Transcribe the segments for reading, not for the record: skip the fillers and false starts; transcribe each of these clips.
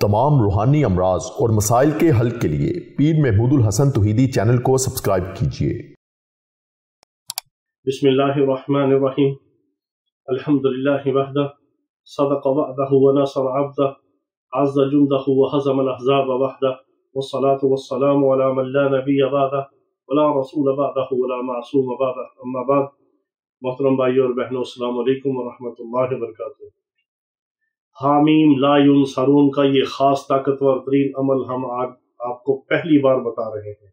तमाम रूहानी अमराज और मसाइल के हल के लिए पीर महमूद उल हसन तौहीदी चैनल को सब्सक्राइब कीजिए। बिस्मिल्लाहिर्रहमानिर्रहीम। अल्हम्दुलिल्लाहि वहदा सदक़ वअदहु व नसर अब्दह अज़्ज़ जुंदहु व हज़मल अहज़ाब वहदा वस्सलातु वस्सलामु अला मन ला नबिय्य बअदह व ला रसूल बअदहु व ला मासूम बअदह। अम्मा बाद, मोहतरम भाइयों और बहनों, अस्सलामु अलैकुम व रहमतुल्लाहि व बरकातुहू। हामीम ला युनसरून का ये खास ताकतवर तरीन अमल हम आज आपको पहली बार बता रहे हैं।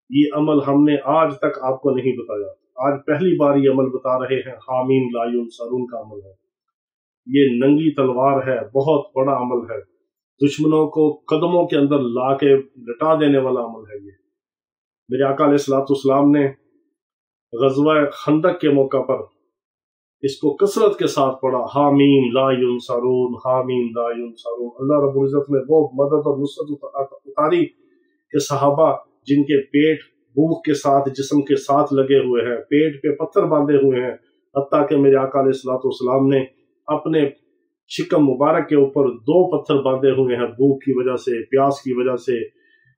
ये अमल हमने आज तक आपको नहीं बताया, आज पहली बार ये अमल बता रहे हैं। हामीम ला युनसरून का अमल है, ये नंगी तलवार है, बहुत बड़ा अमल है, दुश्मनों को कदमों के अंदर ला के लटा देने वाला अमल है। ये मेरे आका अलैहिस्सलाम ने ग़ज़वा खंदक के मौका पर इसको कसरत के साथ पढ़ा, हामीम ला युनसरून, हामीम ला युनसरून। अल्लाह रब्बुल इज़्ज़त ने वो मदद और नुसरत उतारी कि सहाबा जिनके पेट भूख के साथ जिस्म के साथ लगे हुए हैं, पेट पे पत्थर बांधे हुए हैं, हत्ता कि मेरे आका अलैहिस्सलाम ने अपने शिकम मुबारक के ऊपर 2 पत्थर बांधे हुए हैं, भूख की वजह से, प्यास की वजह से,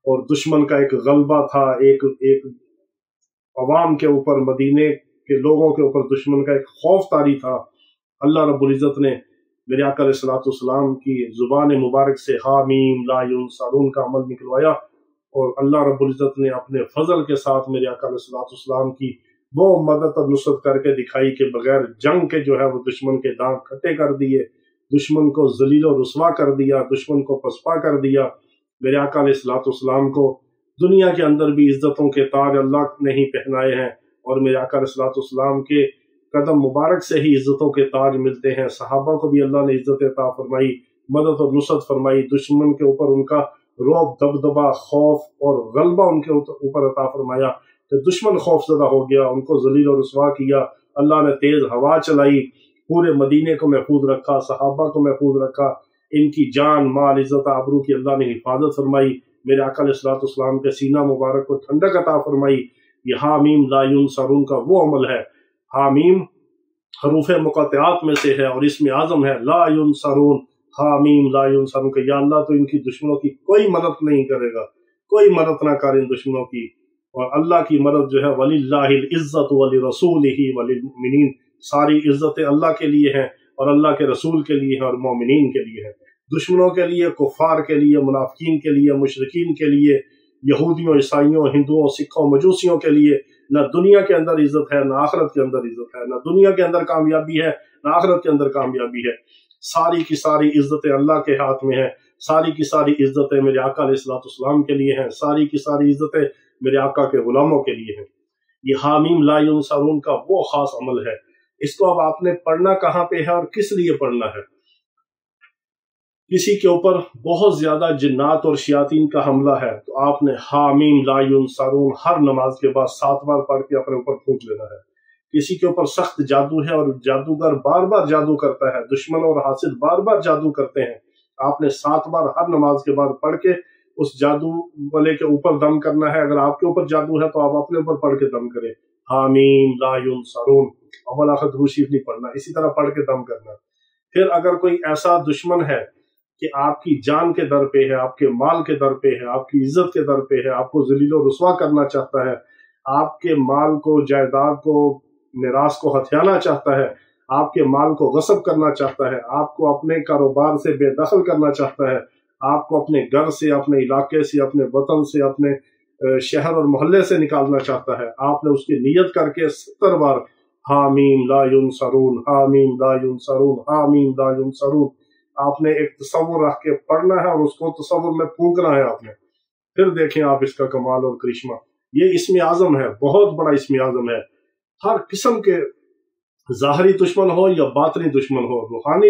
और दुश्मन का एक गलबा था, एक अवाम के ऊपर, मदीने के लोगों के ऊपर दुश्मन का एक खौफ तारी था। अल्लाह रब्बुल इज़्ज़त ने मेरे आका अलैहिस्सलाम की जुबान मुबारक से हामीम ला युनसरून का अमल निकलवाया, और अल्लाह रब्बुल इज़्ज़त ने अपने फजल के साथ मेरे आका अलैहिस्सलाम की वो मदद और नुसरत करके दिखाई कि बगैर जंग के जो है वो दुश्मन के दांत खट्टे कर दिए, दुश्मन को जलील और रुस्वा कर दिया, दुश्मन को पसपा कर दिया। मेरे आका अलैहिस्सलाम को दुनिया के अंदर भी इज्जतों के ताज अल्लाह ने ही पहनाए हैं, और मेरे आका अलैहिस्सलाम के कदम मुबारक से ही इज्जतों के ताज मिलते हैं। सहाबा को भी अल्लाह ने इज्जत अता फरमाई, मदद और नुसरत फरमाई, दुश्मन के ऊपर उनका रौब, दबदबा, खौफ और गलबा उनके ऊपर अता फरमाया कि दुश्मन खौफजदा हो गया, उनको जलील और रुस्वा किया। अल्लाह ने तेज हवा चलाई, पूरे मदीने को महफूज रखा, सहाबा को महफूज रखा, इनकी जान माल इज्जत आबरू की अल्लाह ने हिफाजत फरमाई। मेरे आका अलैहिस्सलाम के सीना मुबारक को ठंडक अता फरमाई। ये हामीम ला युनसरून का वो अमल है। हामीम हरूफ मुक़त्तिआत में से है और इसमें आज़म है ला युनसरून, हामीम ला युनसरून का या अल्लाह तो इनकी दुश्मनों की कोई मदद नहीं करेगा, कोई मदद ना करे इन दुश्मनों की, और अल्लाह की मदद जो है वलिल्लाहिल इज़्ज़तु वलिरसूलिही वलिल मुमिनीन, सारी इज्जतें अल्लाह के लिए हैं और अल्लाह के रसूल के लिए है और मोमिनीन के लिए है। दुश्मनों के लिए, कुफ़ार के लिए, मुनाफिकीन के लिए, मुशरिकीन के लिए, यहूदियों, ईसाइयों, हिंदुओं, सिखों, मजूसियों के लिए न दुनिया के अंदर इज्जत है, न आखिरत के अंदर इज्जत है, न दुनिया के अंदर कामयाबी है, न आखिरत के अंदर कामयाबी है। सारी की सारी इज्जतें अल्लाह के हाथ में है, सारी की सारी इज्जतें मेरे आका अलैहिस्सलाम के लिए हैं, सारी की सारी इज्जतें मेरे आका के गुलामों के लिए हैं। ये हामीम ला युनसरून का वो खास अमल है। इसको अब आपने पढ़ना कहाँ पे है और किस लिए पढ़ना है? किसी के ऊपर बहुत ज्यादा जिन्नात और शयातीन का हमला है तो आपने हामीम ला युनसरून हर नमाज के बाद 7 बार पढ़ के अपने ऊपर फूंक लेना है। किसी के ऊपर सख्त जादू है और जादूगर बार बार जादू करता है, दुश्मन और हासिद बार बार जादू करते हैं, आपने 7 बार हर नमाज के बाद पढ़ के उस जादू वाले के ऊपर दम करना है। अगर आपके ऊपर जादू है तो आप अपने ऊपर पढ़ के दम करें, हामीम ला युनसरून, अव्वल आखिर दुरूद शरीफ नहीं पढ़ना, इसी तरह पढ़ के दम करना। फिर अगर कोई ऐसा दुश्मन है कि आपकी जान के दर पे है, आपके माल के दर पे है, आपकी इज्जत के दर पे है, आपको जलील और रुस्वा करना चाहता है, आपके माल को, जायदाद को, मिरास को हथियाना चाहता है, आपके माल को गस्ब करना चाहता है, आपको अपने कारोबार से बेदखल करना चाहता है, आपको अपने घर से, अपने इलाके से, अपने वतन से, अपने शहर और मोहल्ले से निकालना चाहता है, आपने उसकी नीयत करके 70 बार हामीम ला युनसरून, हामीम ला युनसरून, हामीम ला युनसरून आपने एक तसव्वुर रख के पढ़ना है और उसको तसव्वुर में फूंकना है आपने। फिर देखें आप इसका कमाल और करिश्मा। ये इसमें आज़म है, बहुत बड़ा इसमें आज़म है। हर किस्म के ज़ाहरी दुश्मन हो या बातनी दुश्मन हो, रूहानी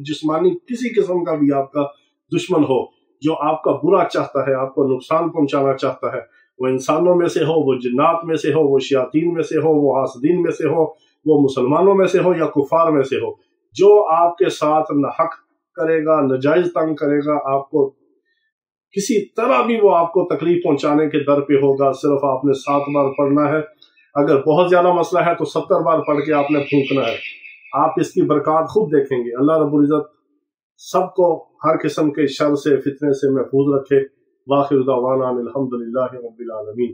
जिस्मानी किसी किस्म का भी आपका दुश्मन हो जो आपका बुरा चाहता है, आपको नुकसान पहुंचाना चाहता है, वो इंसानों में से हो, वो जिन्नात में से हो, वो शयातीन में से हो, वो हासदीन में से हो, वो मुसलमानों में से हो या कुफार में से हो, जो आपके साथ नाहक करेगा, नजायज तंग करेगा, आपको किसी तरह भी वो आपको तकलीफ पहुंचाने के दर पे होगा, सिर्फ आपने 7 बार पढ़ना है। अगर बहुत ज्यादा मसला है तो 70 बार पढ़ के आपने फूंकना है। आप इसकी बरकत खूब देखेंगे। अल्लाह रब्बुल इज़्ज़त سب کو ہر قسم کے شر سے فتنے سے محفوظ رکھے۔ واخر دعوانا الحمدللہ رب العالمین۔